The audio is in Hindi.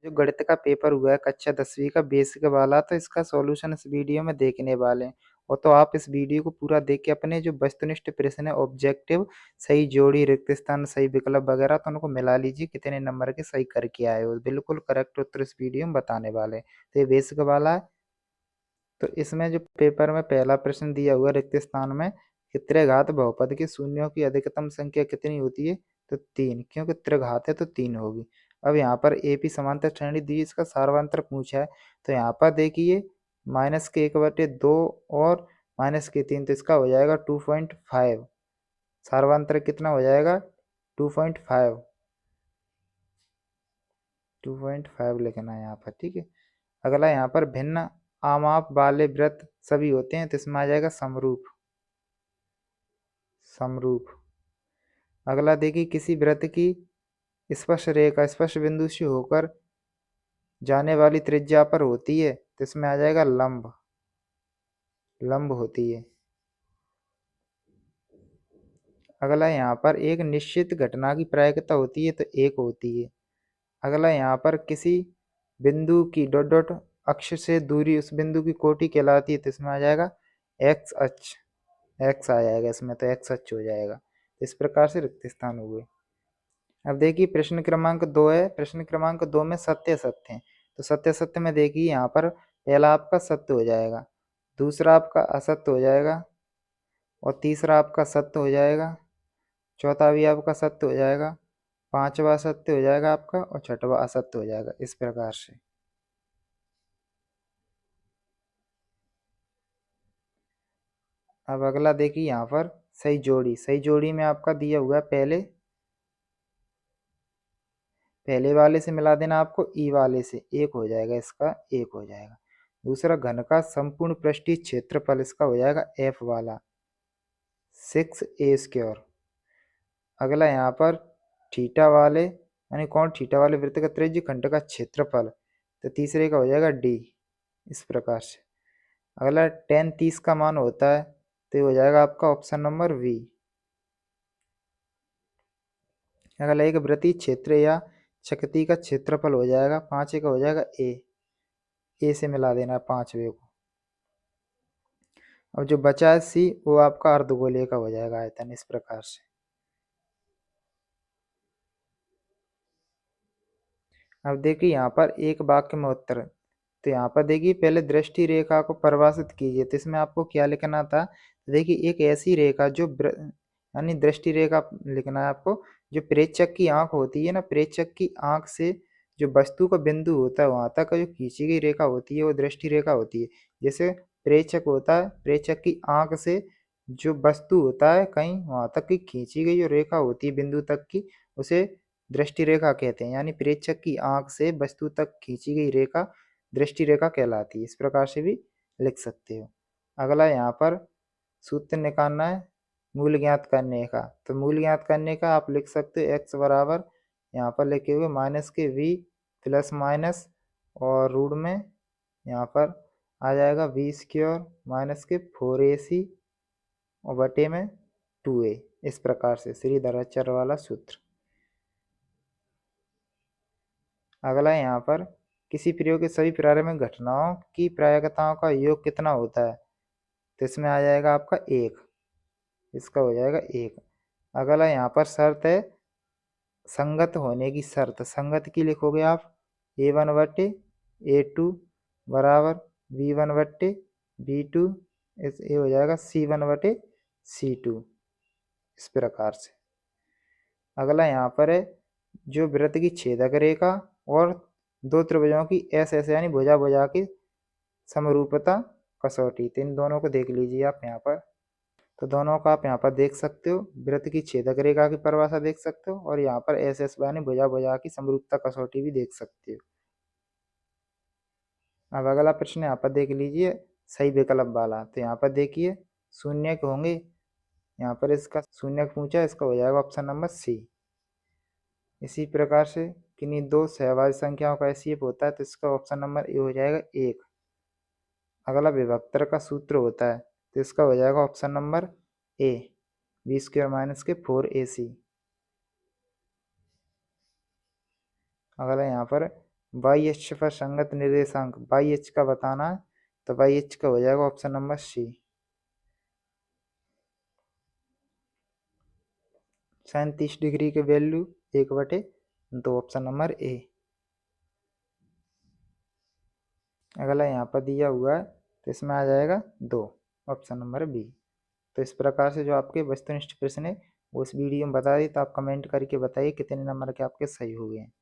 जो गणित का पेपर हुआ है कक्षा 10वीं का बेसिक वाला, तो इसका सॉल्यूशन इस वीडियो में देखने वाले हैं। और तो आप इस वीडियो को पूरा देख के अपने जो वस्तुनिष्ठ प्रश्न है, ऑब्जेक्टिव, सही जोड़ी, रिक्त स्थान, सही विकल्प वगैरह, तो उनको मिला लीजिए कितने नंबर के सही करके आए हो। बिल्कुल करेक्ट उत्तर इस वीडियो में बताने वाले हैं। तो ये बेसिक वाला है। तो इसमें जो पेपर में पहला प्रश्न दिया हुआ रिक्त स्थान में कि त्रिघात बहुपद के शून्यों की अधिकतम संख्या कितनी होती है, तो 3, क्योंकि त्रिघात है तो 3 होगी। अब यहाँ पर एपी समांतर श्रेणी दी, इसका सार्वंतर पूछा है। तो यहाँ पर देखिए -1/2 और -3, तो इसका हो जाएगा 2.5। सार्वंतर कितना हो जाएगा 2.5, 2.5 लिखना है यहाँ पर, ठीक है। अगला यहाँ पर भिन्न आमाप वाले वृत्त सभी होते हैं, तो इसमें आ जाएगा समरूप, समरूप। अगला देखिए किसी वृत्त की स्पर्श रेखा स्पर्श बिंदु से होकर जाने वाली त्रिज्या पर होती है, तो इसमें आ जाएगा लंब, लंब होती है। अगला यहाँ पर एक निश्चित घटना की प्रायिकता होती है, तो 1 होती है। अगला यहाँ पर किसी बिंदु की डॉट डॉट अक्ष से दूरी उस बिंदु की कोटि कहलाती है, तो इसमें आ जाएगा एक्स अक्ष, एक्स आ जाएगा इसमें, तो एक्स अक्ष हो जाएगा। इस प्रकार से रिक्त स्थान हुए। अब देखिए प्रश्न क्रमांक 2 है। प्रश्न क्रमांक 2 में सत्य असत्य हैं। तो सत्य असत्य में देखिए यहाँ पर पहला आपका सत्य हो जाएगा, दूसरा आपका असत्य हो जाएगा, और तीसरा आपका सत्य हो जाएगा, चौथा भी आपका सत्य हो जाएगा, पांचवा सत्य हो जाएगा आपका, और छठवा असत्य हो जाएगा। इस प्रकार से। अब अगला देखिए यहाँ पर सही जोड़ी, सही जोड़ी में आपका दिया हुआ है पहले वाले से मिला देना आपको, ई वाले से 1 हो जाएगा, इसका 1 हो जाएगा। दूसरा घन का संपूर्ण पृष्ठीय क्षेत्रफल, इसका हो जाएगा एफ वाला 6a²। अगला यहाँ पर थीटा वाले यानी कौन, थीटा वाले वृत्त का त्रिज्य खंड का क्षेत्रफल, तो तीसरे का हो जाएगा डी। इस प्रकार से। अगला tan 30 का मान होता है, तो ये हो जाएगा आपका ऑप्शन नंबर बी। अगला एक वृत्तीय क्षेत्र या चकती का क्षेत्रफल हो जाएगा, पांचवे का हो जाएगा ए से मिला देना पांचवे को। अब जो बचा है सी, वो आपका अर्धगोलीय का हो जाएगा आयतन। इस प्रकार से। अब देखिए यहाँ पर एक वाक्य में उत्तर, तो यहाँ पर देखिए पहले दृष्टि रेखा को परिभाषित कीजिए। तो इसमें आपको क्या लिखना था, देखिए एक ऐसी रेखा जो यानी दृष्टि रेखा लिखना है आपको, जो प्रेक्षक की आंख होती है ना, प्रेक्षक की आंख से जो वस्तु का बिंदु होता है वहां तक जो खींची गई रेखा होती है वो दृष्टि रेखा होती है। जैसे प्रेक्षक होता है, प्रेक्षक की आंख से जो वस्तु होता है कहीं वहां तक की खींची गई जो रेखा होती है बिंदु तक की, उसे दृष्टि रेखा कहते हैं। यानी प्रेक्षक की आंख से वस्तु तक खींची गई रेखा दृष्टि रेखा कहलाती है। इस प्रकार से भी लिख सकते हो। अगला यहाँ पर सूत्र निकालना है मूल ज्ञात करने का। तो मूल ज्ञात करने का आप लिख सकते हो एक्स बराबर यहाँ पर लिखे हुए माइनस के वी प्लस माइनस और रूट में यहाँ पर आ जाएगा वी स्क्वायर माइनस के 4ac और बटे में 2a। इस प्रकार से श्रीधराचार्य वाला सूत्र। अगला यहाँ पर किसी प्रयोग के सभी प्रारंभिक घटनाओं की प्रायिकताओं का योग कितना होता है, तो इसमें आ जाएगा आपका 1, इसका हो जाएगा 1। अगला यहाँ पर शर्त है संगत होने की शर्त, संगत की लिखोगे आप a1/a2 बराबर b1/b2, ये हो जाएगा c1/c2। इस प्रकार से। अगला यहाँ पर है जो वृत्त की छेदक रेखा और दो त्रिभुजों की एस एस यानी भुजा भुजा की समरूपता कसौटी, तो इन दोनों को देख लीजिए आप यहाँ पर। तो दोनों का आप यहाँ पर देख सकते हो, वृत्त की छेदक रेखा की परिभाषा देख सकते हो और यहाँ पर एस एस यानी भुजा भुजा की समरूपता कसौटी भी देख सकते हो। अब अगला प्रश्न यहाँ पर देख लीजिए सही विकल्प वाला। तो यहाँ पर देखिए शून्य होंगे, यहाँ पर इसका शून्य पूछा, इसका हो जाएगा ऑप्शन नंबर सी। इसी प्रकार से किन्हीं दो सहभागी संख्याओं का एचसीएफ होता है, तो इसका ऑप्शन नंबर ए हो जाएगा 1। अगला विभक्तर का सूत्र होता है, तो इसका हो जाएगा option number A b² minus के 4ac। अगला यहाँ पर वाई अक्ष पर संगत निर्देशांक वाई अक्ष का बताना है, तो वाई अक्ष का हो जाएगा ऑप्शन नंबर सी 37 डिग्री के वैल्यू 1/2, ऑप्शन नंबर ए। अगला यहाँ पर दिया हुआ है तो इसमें आ जाएगा 2, ऑप्शन नंबर बी। तो इस प्रकार से जो आपके वस्तुनिष्ठ प्रश्न है वो इस वीडियो में बता दी, तो आप कमेंट करके बताइए कितने नंबर के आपके सही हो गए हैं।